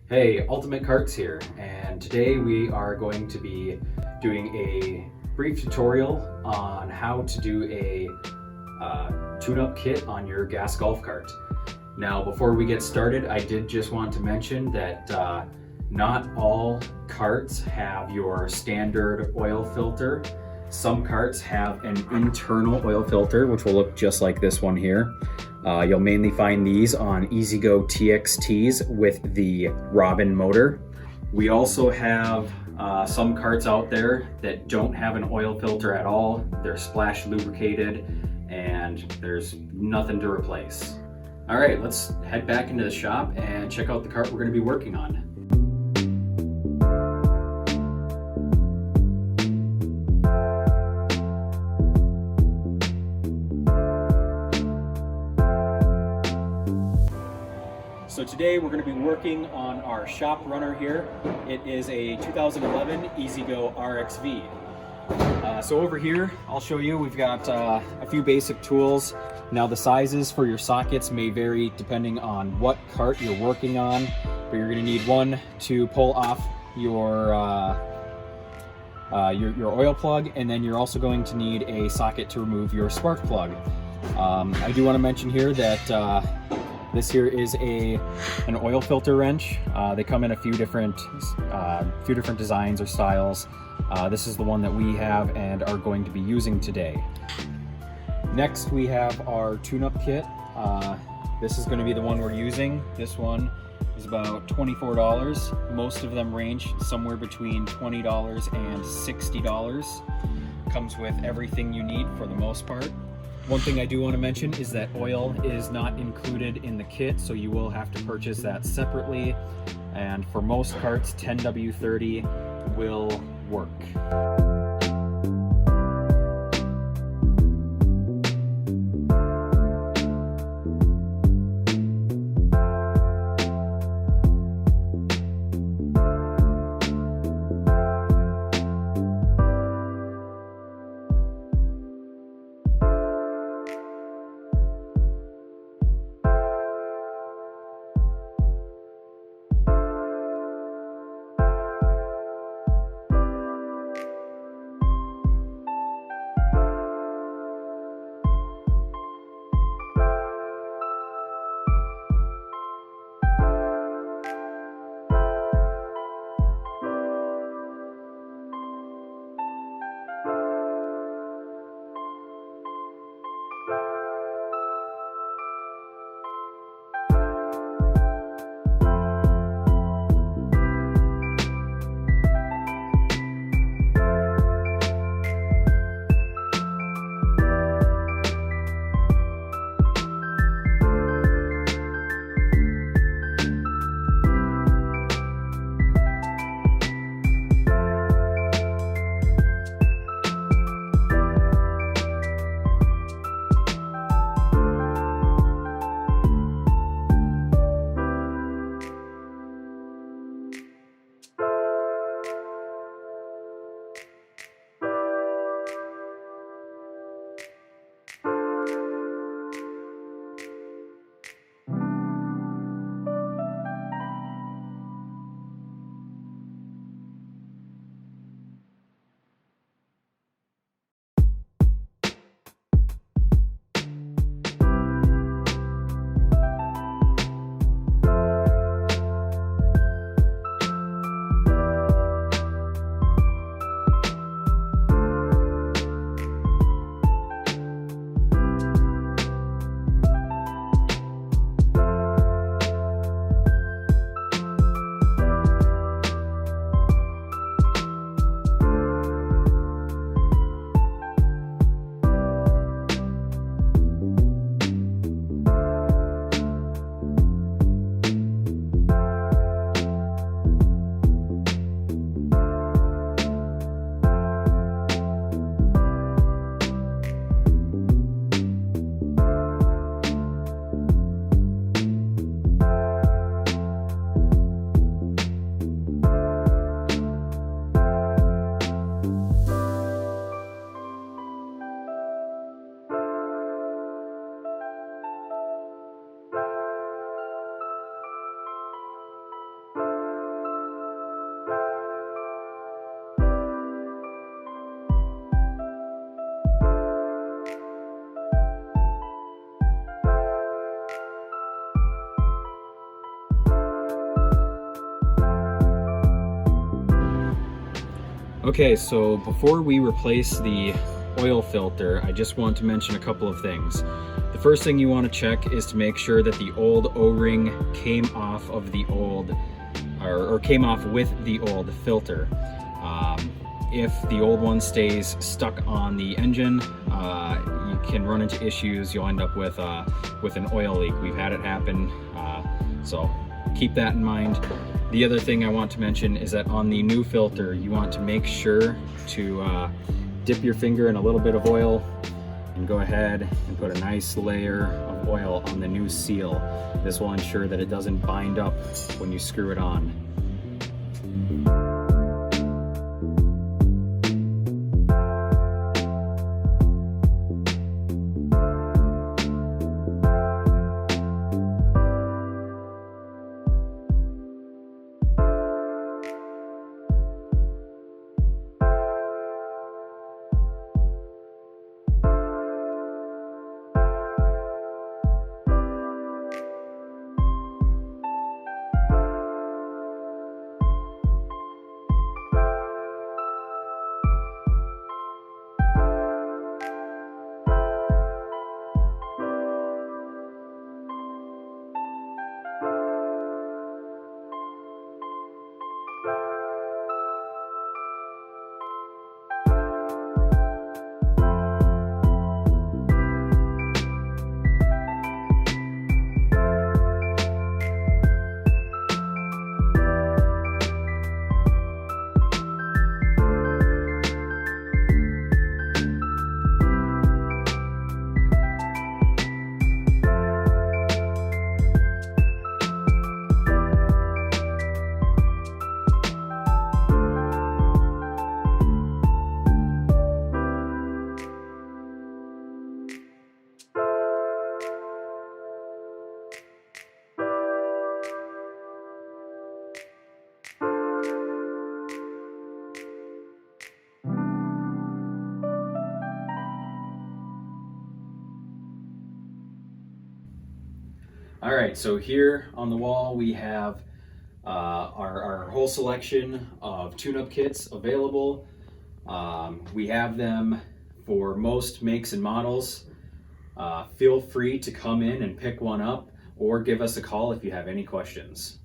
Hey, Ultimate Carts here, and today we are going to be doing a brief tutorial on how to do a tune-up kit on your gas golf cart. Now, before we get started, I did just want to mention that not all carts have your standard oil filter. Some carts have an internal oil filter, which will look just like this one here. You'll mainly find these on E-Z-GO TXTs with the Robin motor. We also have some carts out there that don't have an oil filter at all. They're splash lubricated and there's nothing to replace. All right, let's head back into the shop and check out the cart we're going to be working on. So today we're going to be working on our shop runner here. It is a 2011 E-Z-GO RXV. So over here, I'll show you, we've got a few basic tools. Now the sizes for your sockets may vary depending on what cart you're working on, but you're going to need one to pull off your oil plug, and then you're also going to need a socket to remove your spark plug. I do want to mention here that this here is an oil filter wrench. They come in a few different designs or styles. This is the one that we have and are going to be using today. Next, we have our tune-up kit. This is going to be the one we're using. This one is about $24. Most of them range somewhere between $20 and $60. Comes with everything you need for the most part. One thing I do want to mention is that oil is not included in the kit, so you will have to purchase that separately. And for most carts, 10W30 will work. Okay, so before we replace the oil filter, I just want to mention a couple of things. The first thing you want to check is to make sure that the old O-ring came off of the old, or came off with the old filter. If the old one stays stuck on the engine, you can run into issues. You'll end up with an oil leak. We've had it happen, so keep that in mind. The other thing I want to mention is that on the new filter, you want to make sure to dip your finger in a little bit of oil and go ahead and put a nice layer of oil on the new seal. This will ensure that it doesn't bind up when you screw it on. All right, so here on the wall we have our whole selection of tune-up kits available. We have them for most makes and models. Feel free to come in and pick one up or give us a call if you have any questions.